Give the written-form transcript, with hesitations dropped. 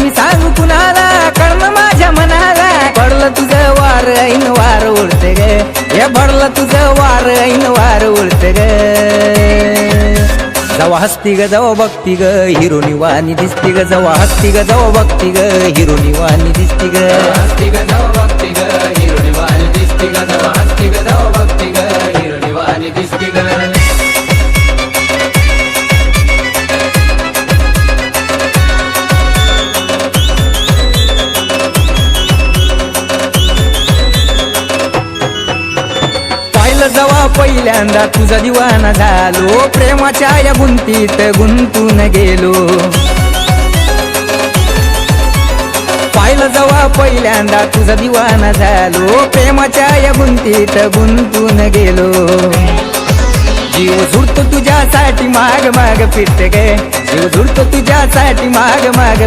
मी सांगू कुणाला कळलं माझ्या मनाला पडलं तुझं वार ऐन वार उडते ग हे पडलं तुझं वार ऐन वार उडते ग जवा हसती ग जवा बघती ग हिरोनी वाणी दिसती ग जवा हसती ग जवा बघती ग हिरोनी वाणी दिसती ग हसती ग जवा बघती ग हिरोनी वाणी दिसती ग जवा हसती ग जवा बघती ग हिरोनी वाणी दिसती ग जवा पहिल्यांदा तुझा दिवाना झालो प्रेमाच्या या गुंतीत गुंतून गेलो पाहिलं जवा पहिल्यांदा तुझा दिवाना झालो प्रेमाच्या या गुंतीत गुंतून गेलो जीव झुडतो तुझ्यासाठी माग माग फिरते गे जीव झुडतो तुझ्यासाठी माग माग